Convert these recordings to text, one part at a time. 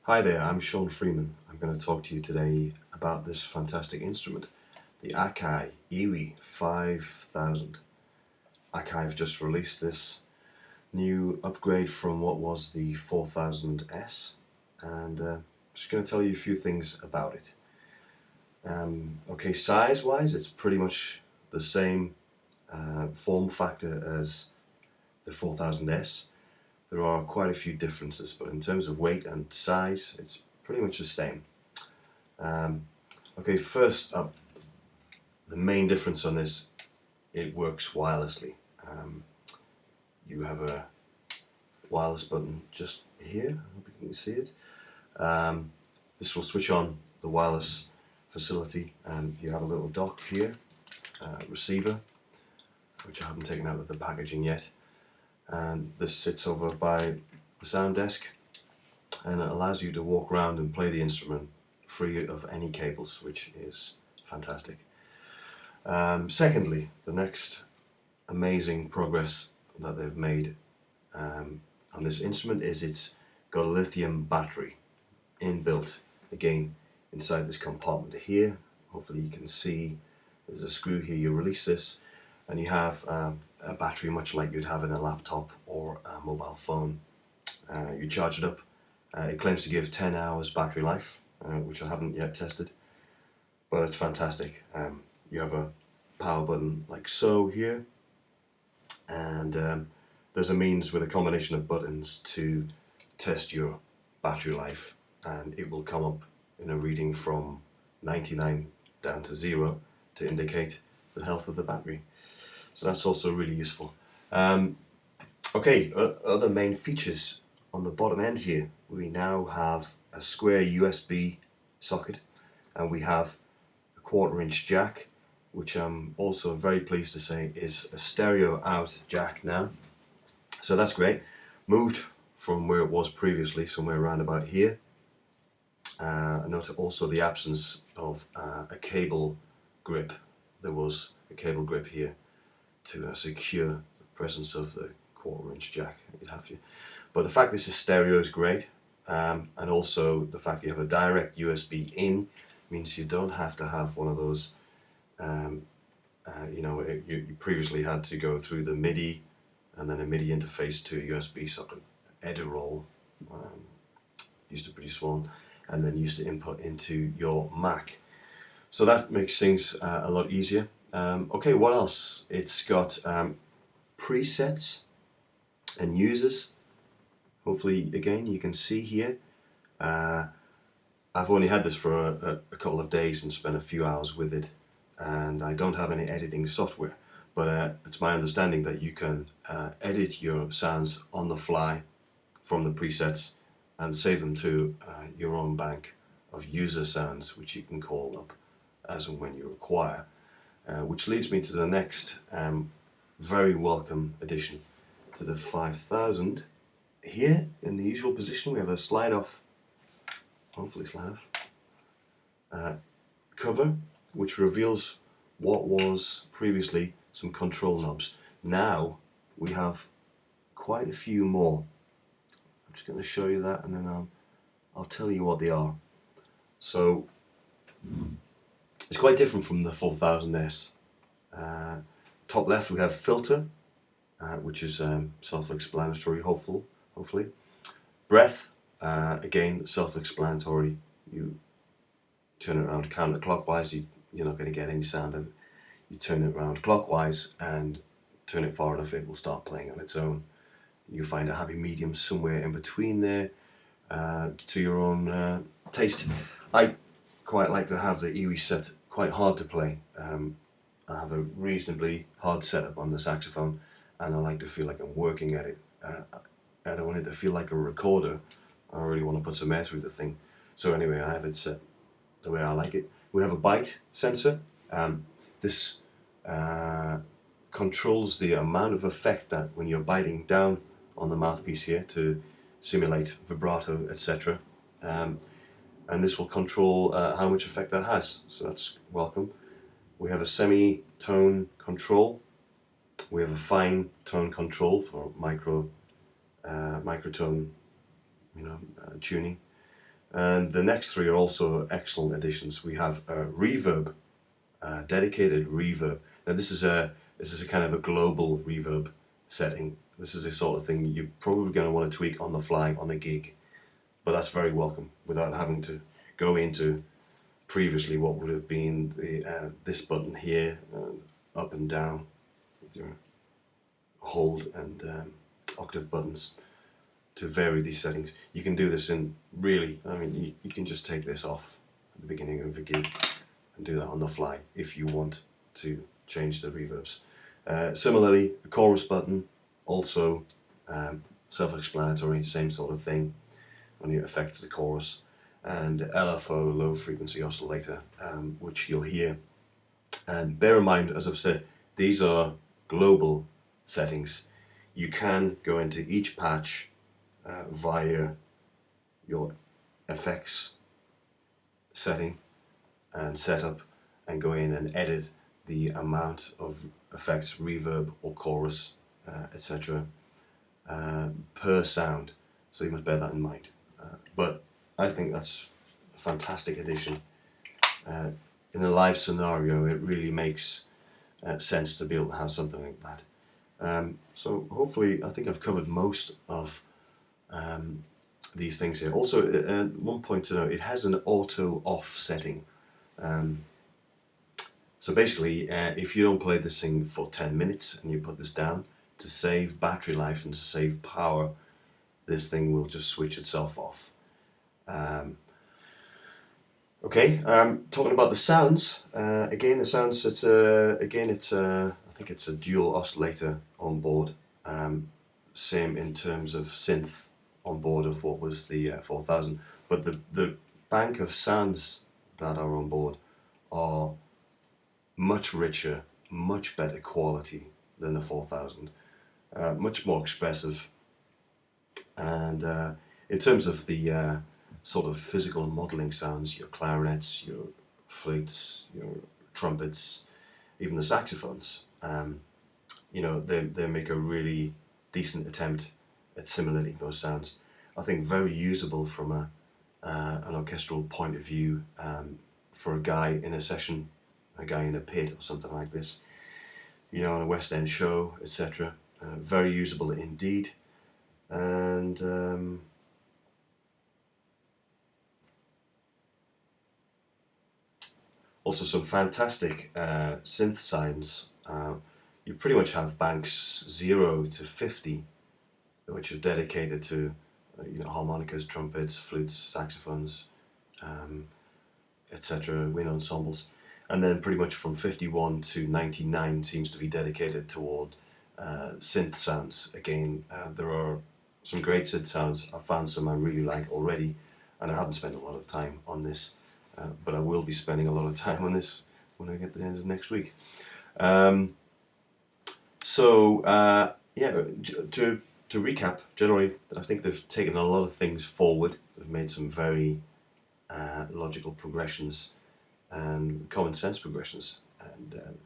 Hi there, I'm Sean Freeman. I'm going to talk to you today about this fantastic instrument, the Akai EWI 5000. Akai have just released this new upgrade from what was the 4000S, and I'm just going to tell you a few things about it. Okay, size-wise, it's pretty much the same form factor as the 4000S. There are quite a few differences, but in terms of weight and size, it's pretty much the same. Okay, first up, the main difference on this, it works wirelessly. You have a wireless button just here, I hope you can see it. This will switch on the wireless facility, and you have a little dock here, receiver, which I haven't taken out of the packaging yet. And this sits over by the sound desk, and it allows you to walk around and play the instrument free of any cables, which is fantastic. Secondly, the next amazing progress that they've made on this instrument is it's got a lithium battery inbuilt again inside this compartment here. Hopefully you can see there's a screw here. You release this and you have a battery much like you'd have in a laptop or a mobile phone. You charge it up. It claims to give 10 hours battery life, which I haven't yet tested, but it's fantastic. You have a power button like so here, and there's a means with a combination of buttons to test your battery life, and it will come up in a reading from 99 down to 0 to indicate the health of the battery. So that's also really useful. Okay, other main features on the bottom end here. We now have a square USB socket, and we have a 1/4-inch jack, which I'm also very pleased to say is a stereo out jack now. So that's great. Moved from where it was previously, somewhere around about here. I note also the absence of a cable grip. There was a cable grip here to secure the presence of the 1/4-inch jack. But the fact this is stereo is great, and also the fact you have a direct USB in means you don't have to have one of those. You previously had to go through the MIDI and then a MIDI interface to a USB socket. Edirol used to produce one, and then used to input into your Mac. So that makes things a lot easier. Okay, what else? It's got presets and users. Hopefully, again, you can see here. I've only had this for a couple of days and spent a few hours with it, and I don't have any editing software, but it's my understanding that you can edit your sounds on the fly from the presets and save them to your own bank of user sounds, which you can call up as and when you require. Which leads me to the next very welcome addition to the 5000. Here in the usual position we have a slide off, hopefully slide off, cover, which reveals what was previously some control knobs. Now we have quite a few more. I'm just going to show you that, and then I'll tell you what they are. So it's quite different from the 4000S. Top left we have filter, which is self-explanatory, hopefully. Breath, again self-explanatory. You turn it around counterclockwise, you're not going to get any sound of it. You turn it around clockwise and turn it far enough, it will start playing on its own. You find a happy medium somewhere in between there, to your own taste. I quite like to have the EWI set quite hard to play. I have a reasonably hard setup on the saxophone, and I like to feel like I'm working at it. I don't want it to feel like a recorder. I really want to put some air through the thing. So anyway, I have it set the way I like it. We have a bite sensor. This controls the amount of effect that when you're biting down on the mouthpiece here to simulate vibrato, etc. And this will control how much effect that has, so that's welcome. We have a semi-tone control. We have a fine tone control for microtone tuning. And the next three are also excellent additions. We have a reverb, dedicated reverb. Now this is a kind of a global reverb setting. This is the sort of thing you're probably going to want to tweak on the fly on a gig, but that's very welcome without having to go into previously what would have been the this button here, up and down with your hold and octave buttons to vary these settings. You can do this in really, I mean, you can just take this off at the beginning of a gig and do that on the fly if you want to change the reverbs. Similarly, the chorus button, also self-explanatory, same sort of thing, when you affect the chorus, and LFO, low frequency oscillator, which you'll hear. And bear in mind, as I've said, these are global settings. You can go into each patch via your effects setting and setup and go in and edit the amount of effects, reverb or chorus, etc. Per sound. So you must bear that in mind. But I think that's a fantastic addition. In a live scenario, it really makes sense to be able to have something like that. So hopefully, I think I've covered most of these things here. Also, one point to note, it has an auto off setting. So basically, if you don't play this thing for 10 minutes and you put this down, to save battery life and to save power, this thing will just switch itself off. Okay, talking about the sounds, again the sounds, I think it's a dual oscillator on board, same in terms of synth on board of what was the 4000, but the bank of sounds that are on board are much richer, much better quality than the 4000, much more expressive, and in terms of the sort of physical modelling sounds, your clarinets, your flutes, your trumpets, even the saxophones, you know, they make a really decent attempt at simulating those sounds. I think very usable from an orchestral point of view, for a guy in a session, a guy in a pit or something like this, you know, on a West End show, etc. Very usable indeed. And also some fantastic synth signs. You pretty much have banks 0 to 50, which are dedicated to you know, harmonicas, trumpets, flutes, saxophones, etc., wind ensembles. And then pretty much from 51 to 99 seems to be dedicated toward synth sounds. Again, there are some great synth sounds. I've found some I really like already, and I haven't spent a lot of time on this, but I will be spending a lot of time on this when I get to the end of next week. Yeah, to recap, generally, I think they've taken a lot of things forward. They've made some very logical progressions and common sense progressions, and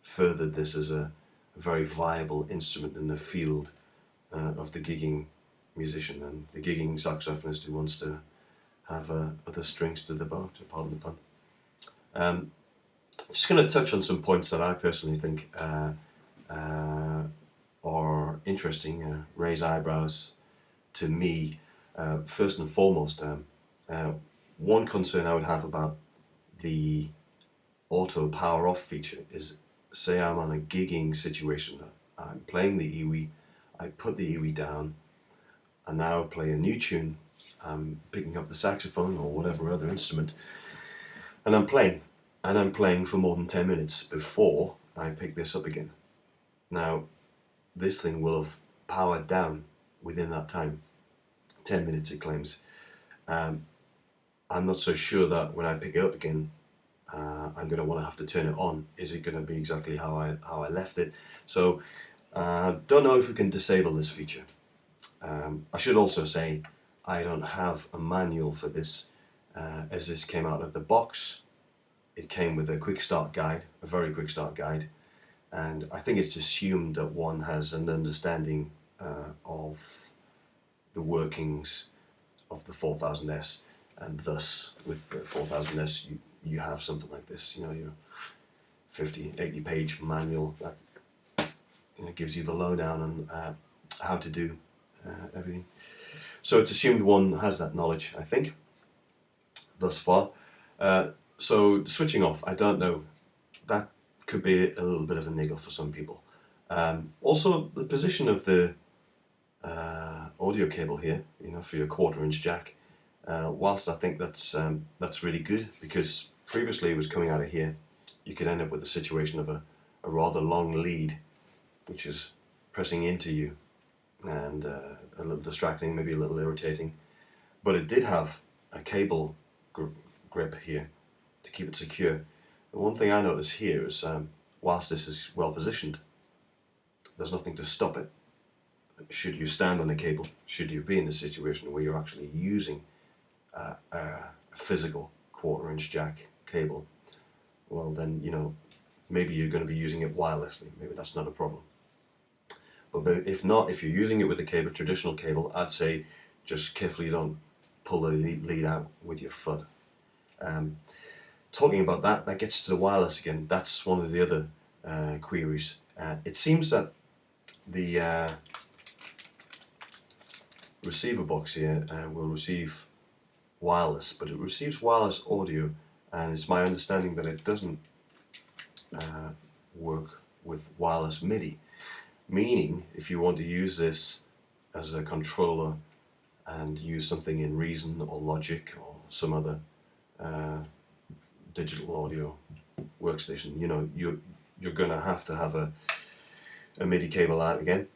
furthered this as a very viable instrument in the field of the gigging musician and the gigging saxophonist who wants to have other strings to the bow, to pardon the pun. Just going to touch on some points that I personally think are interesting, raise eyebrows to me. First and foremost, one concern I would have about the auto power off feature is, say I'm on a gigging situation, I'm playing the EWI, I put the EWI down, and now play a new tune, I'm picking up the saxophone or whatever other instrument, and I'm playing for more than 10 minutes before I pick this up again. Now, this thing will have powered down within that time, 10 minutes it claims. I'm not so sure that when I pick it up again, I'm going to want to have to turn it on. Is it going to be exactly how I left it? So, don't know if we can disable this feature. I should also say I don't have a manual for this, as this came out of the box. It came with a quick start guide, a very quick start guide, and I think it's assumed that one has an understanding of the workings of the 4000S. and thus with the 4000S you have something like this, you know, your 50-80 page manual that, you know, gives you the lowdown on how to do everything. So it's assumed one has that knowledge, I think, thus far. So switching off, I don't know. That could be a little bit of a niggle for some people. Also, the position of the audio cable here, you know, for your 1/4" jack. Whilst I think that's really good, because previously it was coming out of here, you could end up with a situation of a rather long lead, which is pressing into you, and a little distracting, maybe a little irritating. But it did have a cable grip here to keep it secure. The one thing I notice here is, whilst this is well positioned, there's nothing to stop it. Should you stand on a cable, should you be in the situation where you're actually using a physical 1/4" jack cable, well then, you know, maybe you're going to be using it wirelessly. Maybe that's not a problem. But if not, if you're using it with a cable, traditional cable, I'd say just carefully don't pull the lead out with your foot. Talking about that, that gets to the wireless again. That's one of the other queries. It seems that the receiver box here will receive wireless, but it receives wireless audio, and it's my understanding that it doesn't work with wireless MIDI, meaning if you want to use this as a controller and use something in Reason or Logic or some other digital audio workstation, you know, you're going to have a MIDI cable out again,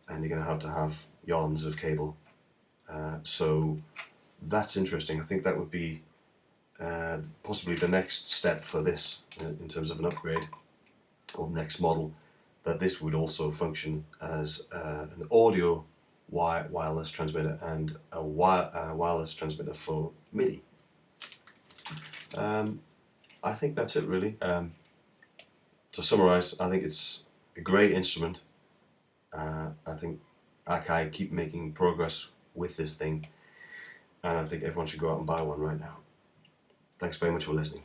and you're going to have yards of cable. So that's interesting. I think that would be possibly the next step for this in terms of an upgrade or next model, that this would also function as an audio wireless transmitter and a wireless transmitter for MIDI. I think that's it really. To summarize, I think it's a great instrument. I think Akai keep making progress with this thing, and I think everyone should go out and buy one right now. Thanks very much for listening.